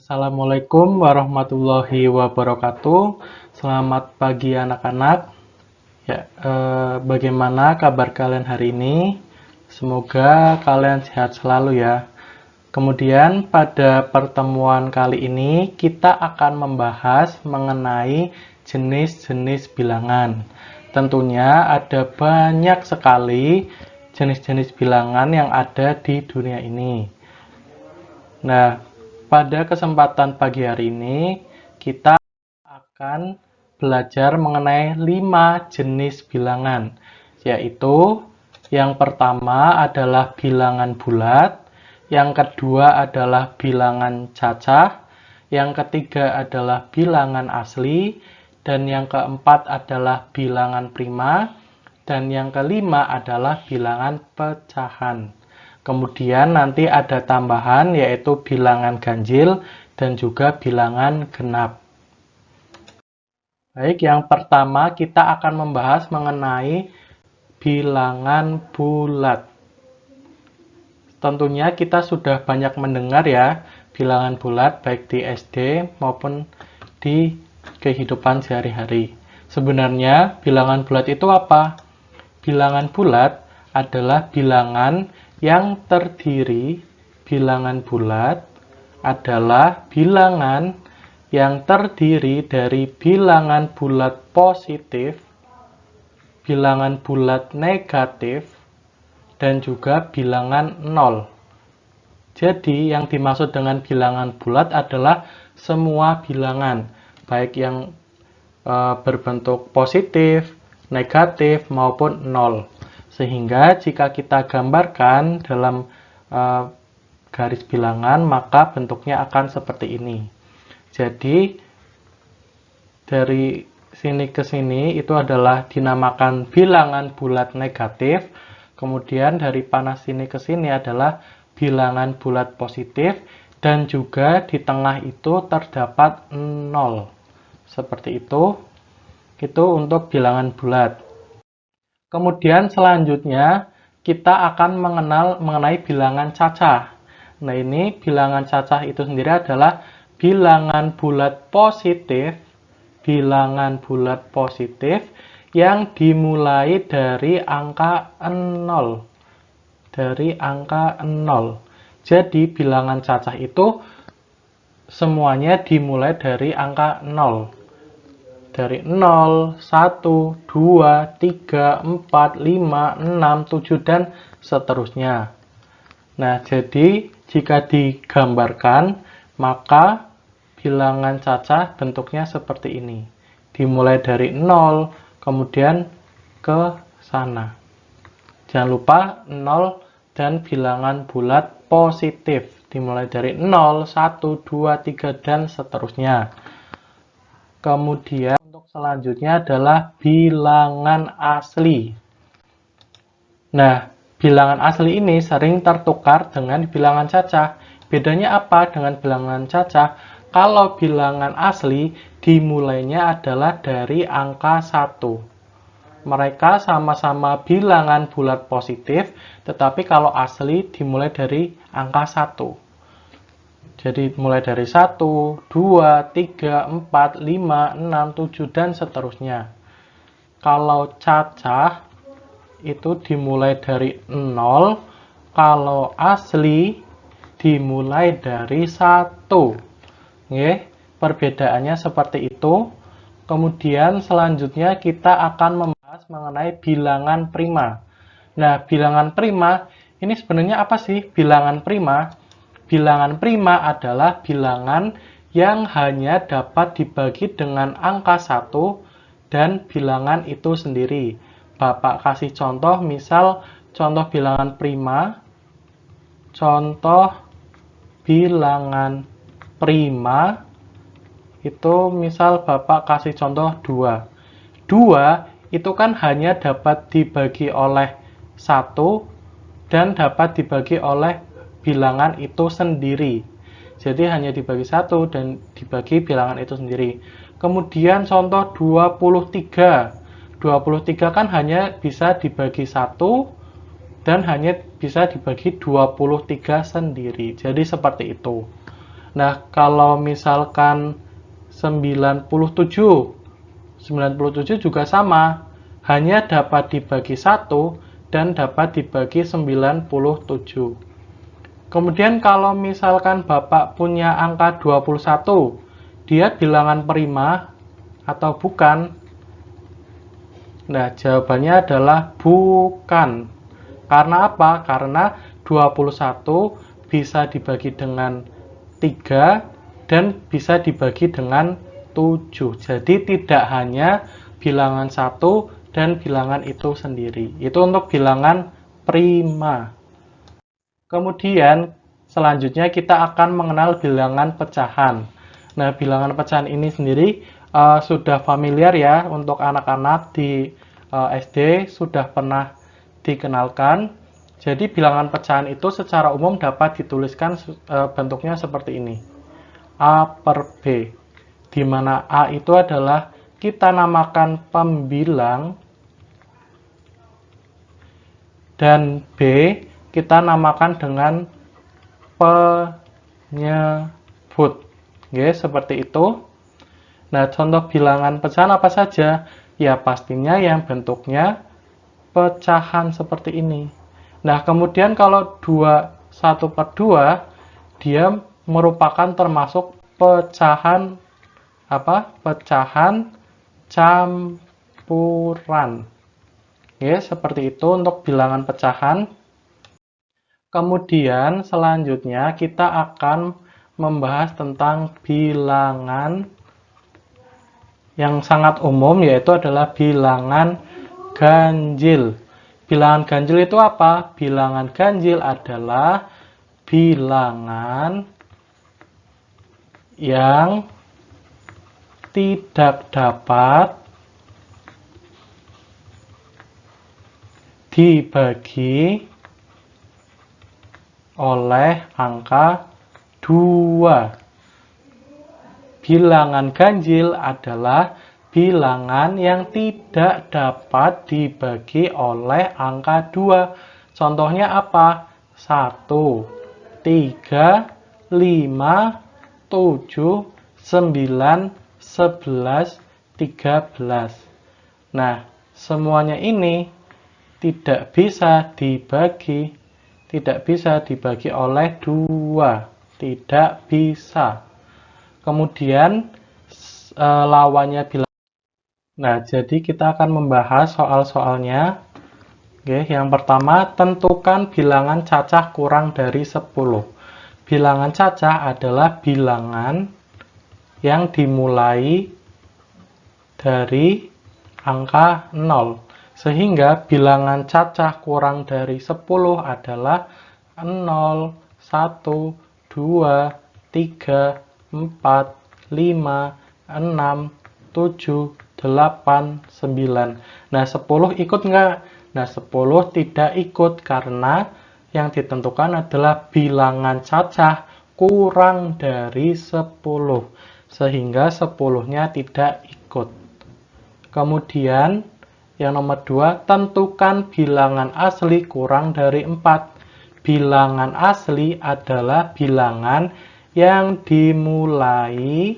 Assalamualaikum warahmatullahi wabarakatuh. Selamat pagi anak-anak. Bagaimana kabar kalian hari ini? Semoga kalian sehat selalu ya. Kemudian pada pertemuan kali ini kita akan membahas mengenai jenis-jenis bilangan. Tentunya ada banyak sekali jenis-jenis bilangan yang ada di dunia ini. Nah, pada kesempatan pagi hari ini, kita akan belajar mengenai 5 jenis bilangan, yaitu yang pertama adalah bilangan bulat, yang kedua adalah bilangan cacah, yang ketiga adalah bilangan asli, dan yang keempat adalah bilangan prima, dan yang kelima adalah bilangan pecahan. Kemudian nanti ada tambahan yaitu bilangan ganjil dan juga bilangan genap. Baik, yang pertama kita akan membahas mengenai bilangan bulat. Tentunya kita sudah banyak mendengar ya bilangan bulat baik di SD maupun di kehidupan sehari-hari. Sebenarnya bilangan bulat itu apa? Bilangan bulat adalah bilangan yang terdiri bilangan bulat adalah bilangan yang terdiri dari bilangan bulat positif, bilangan bulat negatif, dan juga bilangan nol. Jadi yang dimaksud dengan bilangan bulat adalah semua bilangan, baik yang berbentuk positif, negatif, maupun nol. Sehingga jika kita gambarkan dalam garis bilangan, maka bentuknya akan seperti ini. Jadi, dari sini ke sini itu adalah dinamakan bilangan bulat negatif. Kemudian dari panas sini ke sini adalah bilangan bulat positif. Dan juga di tengah itu terdapat 0. Seperti itu. Itu untuk bilangan bulat. Kemudian selanjutnya kita akan mengenai bilangan cacah. Nah, ini bilangan cacah itu sendiri adalah bilangan bulat positif yang dimulai dari angka 0. Dari angka 0. Jadi bilangan cacah itu semuanya dimulai dari angka 0. Dari 0, 1, 2, 3, 4, 5, 6, 7, dan seterusnya. Nah, jadi jika digambarkan, maka bilangan cacah bentuknya seperti ini. Dimulai dari 0, kemudian ke sana. Jangan lupa 0 dan bilangan bulat positif. Dimulai dari 0, 1, 2, 3, dan seterusnya. Kemudian untuk selanjutnya adalah bilangan asli. Nah, bilangan asli ini sering tertukar dengan bilangan cacah. Bedanya apa dengan bilangan cacah? Kalau bilangan asli dimulainya adalah dari angka 1. Mereka sama-sama bilangan bulat positif, tetapi kalau asli dimulai dari angka 1. Jadi mulai dari 1, 2, 3, 4, 5, 6, 7, dan seterusnya. Kalau cacah itu dimulai dari 0, kalau asli dimulai dari 1. Oke, perbedaannya seperti itu. Kemudian selanjutnya kita akan membahas mengenai bilangan prima. Nah, bilangan prima ini sebenarnya apa sih bilangan prima? Bilangan prima adalah bilangan yang hanya dapat dibagi dengan angka 1 dan bilangan itu sendiri. Bapak kasih contoh, misal contoh bilangan prima. Contoh bilangan prima itu misal Bapak kasih contoh 2. 2 itu kan hanya dapat dibagi oleh 1 dan dapat dibagi oleh bilangan itu sendiri. Jadi hanya dibagi 1 dan dibagi bilangan itu sendiri. Kemudian contoh 23. 23 kan hanya bisa dibagi 1 dan hanya bisa dibagi 23 sendiri. Jadi seperti itu. Nah, kalau misalkan 97 juga sama, hanya dapat dibagi 1 dan dapat dibagi 97. Kemudian kalau misalkan Bapak punya angka 21, dia bilangan prima atau bukan? Nah, jawabannya adalah bukan. Karena apa? Karena 21 bisa dibagi dengan 3 dan bisa dibagi dengan 7. Jadi tidak hanya bilangan 1 dan bilangan itu sendiri. Itu untuk bilangan prima. Kemudian selanjutnya kita akan mengenal bilangan pecahan. Nah, bilangan pecahan ini sendiri sudah familiar ya untuk anak-anak di SD, sudah pernah dikenalkan. Jadi bilangan pecahan itu secara umum dapat dituliskan bentuknya seperti ini. A per B, di mana A itu adalah kita namakan pembilang dan B kita namakan dengan penyebut. Oke, seperti itu. Nah, contoh bilangan pecahan apa saja? Ya, pastinya yang bentuknya pecahan seperti ini. Nah, kemudian kalau 1 per 2, dia merupakan termasuk pecahan apa? Pecahan campuran. Oke, seperti itu untuk bilangan pecahan. Kemudian selanjutnya kita akan membahas tentang bilangan yang sangat umum, yaitu adalah bilangan ganjil. Bilangan ganjil itu apa? Bilangan ganjil adalah bilangan yang tidak dapat dibagi oleh angka 2. Bilangan ganjil adalah bilangan yang tidak dapat dibagi oleh angka 2. Contohnya apa? 1, 3, 5, 7, 9, 11, 13. Nah, semuanya ini tidak bisa dibagi oleh 2. Tidak bisa. Kemudian lawannya bilangan. Nah, jadi kita akan membahas soal-soalnya. Oke, yang pertama, tentukan bilangan cacah kurang dari 10. Bilangan cacah adalah bilangan yang dimulai dari angka 0. Sehingga bilangan cacah kurang dari 10 adalah 0, 1, 2, 3, 4, 5, 6, 7, 8, 9. Nah, 10 ikut nggak? Nah, 10 tidak ikut karena yang ditentukan adalah bilangan cacah kurang dari 10. Sehingga 10-nya tidak ikut. Kemudian, yang nomor 2, tentukan bilangan asli kurang dari 4. Bilangan asli adalah bilangan yang dimulai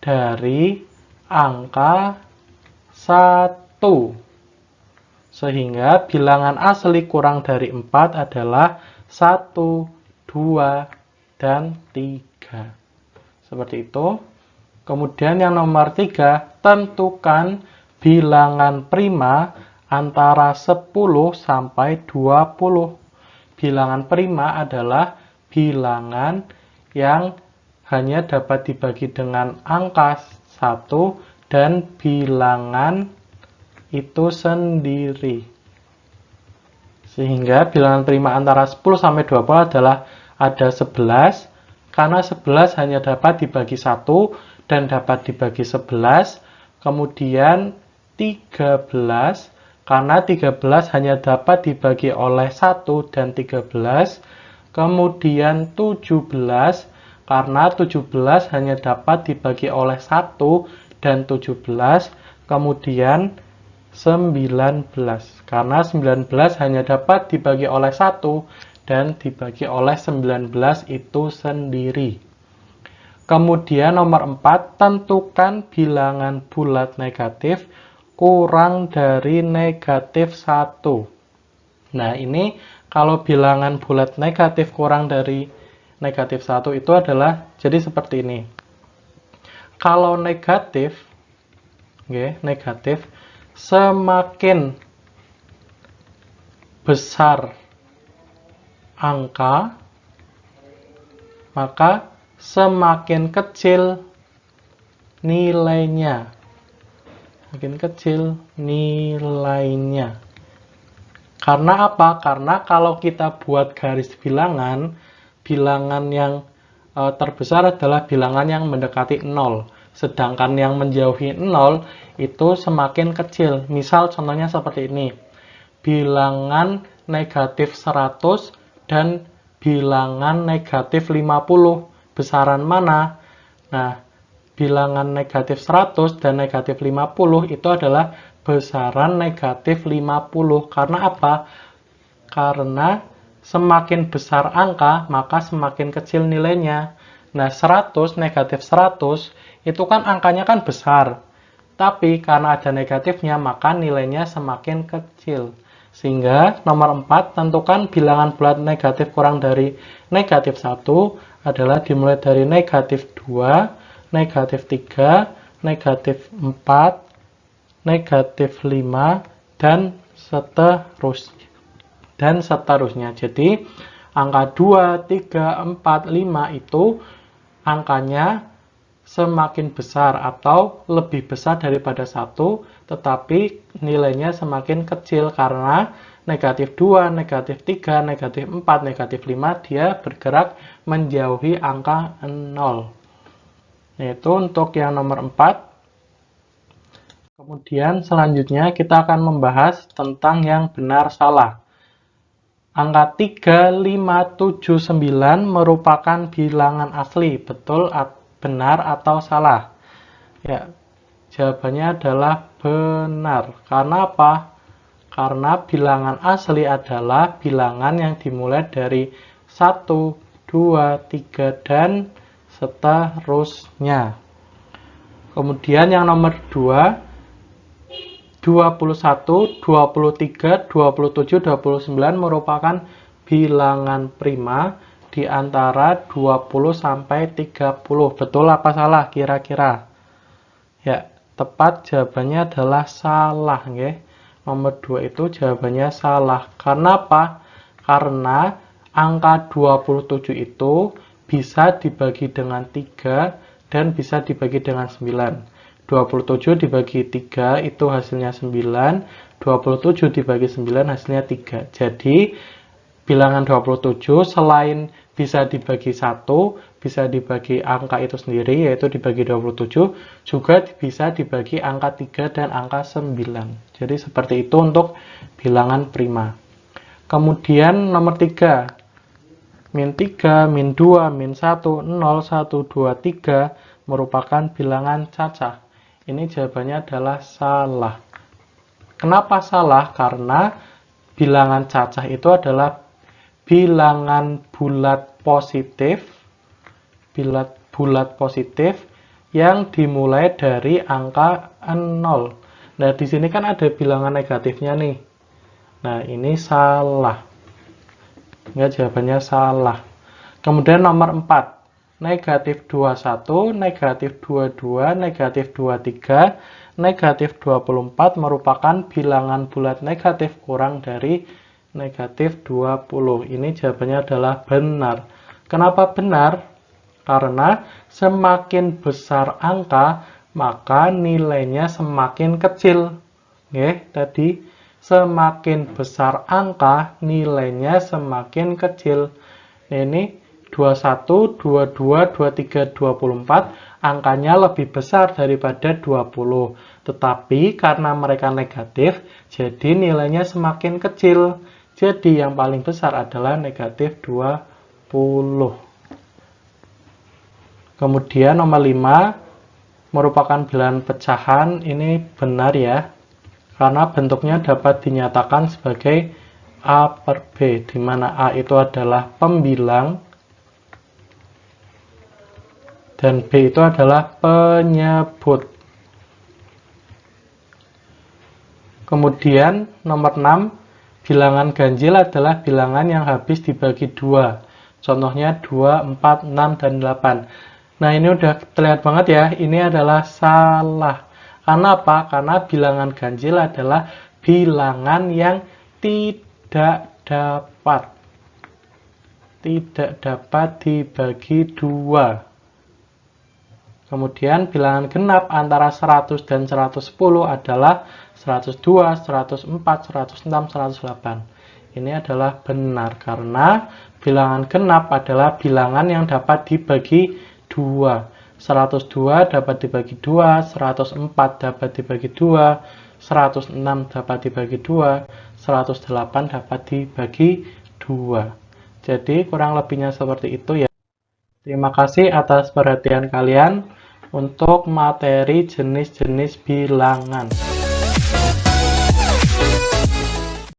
dari angka 1. Sehingga bilangan asli kurang dari 4 adalah 1, 2, dan 3. Seperti itu. Kemudian yang nomor 3, tentukan bilangan prima antara 10 sampai 20. Bilangan prima adalah bilangan yang hanya dapat dibagi dengan angka 1 dan bilangan itu sendiri. Sehingga bilangan prima antara 10 sampai 20 adalah ada 11, karena 11 hanya dapat dibagi 1 dan dapat dibagi 11. Kemudian 13, karena 13 hanya dapat dibagi oleh 1 dan 13. Kemudian 17, karena 17 hanya dapat dibagi oleh 1 dan 17. Kemudian 19, karena 19 hanya dapat dibagi oleh 1 dan dibagi oleh 19 itu sendiri. Kemudian nomor 4, tentukan bilangan bulat negatif kurang dari negatif 1. Nah, ini kalau bilangan bulat negatif kurang dari negatif 1 itu adalah jadi seperti ini. Kalau negatif, negatif semakin besar angka, maka semakin kecil nilainya. Makin kecil nilainya. Karena apa? Karena kalau kita buat garis bilangan, bilangan yang terbesar adalah bilangan yang mendekati 0. Sedangkan yang menjauhi 0 itu semakin kecil. Misal contohnya seperti ini. Bilangan negatif 100 dan bilangan negatif 50. Besaran mana? Nah, bilangan negatif 100 dan negatif 50 itu adalah besaran negatif 50. Karena apa? Karena semakin besar angka, maka semakin kecil nilainya. Nah, 100, negatif 100, itu kan angkanya kan besar. Tapi karena ada negatifnya, maka nilainya semakin kecil. Sehingga nomor 4, tentukan bilangan bulat negatif kurang dari negatif 1 adalah dimulai dari negatif 2, negatif 3, negatif 4, negatif 5, dan seterusnya. Jadi, angka 2, 3, 4, 5 itu angkanya semakin besar atau lebih besar daripada 1, tetapi nilainya semakin kecil karena negatif 2, negatif 3, negatif 4, negatif 5 dia bergerak menjauhi angka 0. Yaitu untuk yang nomor 4. Kemudian selanjutnya kita akan membahas tentang yang benar salah. Angka 3, 5, 7, 9 merupakan bilangan asli, betul, benar atau salah? Ya, jawabannya adalah benar. Karena apa? Karena bilangan asli adalah bilangan yang dimulai dari 1, 2, 3, dan seterusnya. Kemudian yang nomor 2, 21, 23, 27, 29 merupakan bilangan prima di antara 20 sampai 30. Betul apa salah kira-kira? Ya, tepat jawabannya adalah salah, nggih. Nomor 2 itu jawabannya salah. Karena apa? Karena angka 27 itu bisa dibagi dengan 3 dan bisa dibagi dengan 9. 27 dibagi 3 itu hasilnya 9. 27 dibagi 9 hasilnya 3. Jadi, bilangan 27 selain bisa dibagi 1, bisa dibagi angka itu sendiri, yaitu dibagi 27, juga bisa dibagi angka 3 dan angka 9. Jadi seperti itu untuk bilangan prima. Kemudian nomor 3, min 3, min 2, min 1, 0, 1, 2, 3 merupakan bilangan cacah. Ini jawabannya adalah salah. Kenapa salah? Karena bilangan cacah itu adalah bilangan bulat positif, yang dimulai dari angka 0. Nah, di sini kan ada bilangan negatifnya nih. Nah, ini salah. Enggak, jawabannya salah. Kemudian nomor 4, negatif 21, negatif 22, negatif 23, negatif 24 merupakan bilangan bulat negatif kurang dari negatif 20. Ini jawabannya adalah benar. Kenapa benar? Karena semakin besar angka, maka nilainya semakin kecil. Tadi semakin besar angka, nilainya semakin kecil. Ini 21, 22, 23, 24, angkanya lebih besar daripada 20. Tetapi karena mereka negatif, jadi nilainya semakin kecil. Jadi yang paling besar adalah negatif 20. Kemudian nomor 5 merupakan bilangan pecahan. Ini benar ya, karena bentuknya dapat dinyatakan sebagai A per B, di mana A itu adalah pembilang dan B itu adalah penyebut. Kemudian nomor 6, bilangan ganjil adalah bilangan yang habis dibagi 2. Contohnya 2, 4, 6, dan 8. Nah, ini udah terlihat banget ya, ini adalah salah. Karena apa? Karena bilangan ganjil adalah bilangan yang tidak dapat dibagi 2. Kemudian bilangan genap antara 100 dan 110 adalah 102, 104, 106, 108. Ini adalah benar karena bilangan genap adalah bilangan yang dapat dibagi 2. 102 dapat dibagi 2, 104 dapat dibagi 2, 106 dapat dibagi 2, 108 dapat dibagi 2. Jadi kurang lebihnya seperti itu ya. Terima kasih atas perhatian kalian untuk materi jenis-jenis bilangan.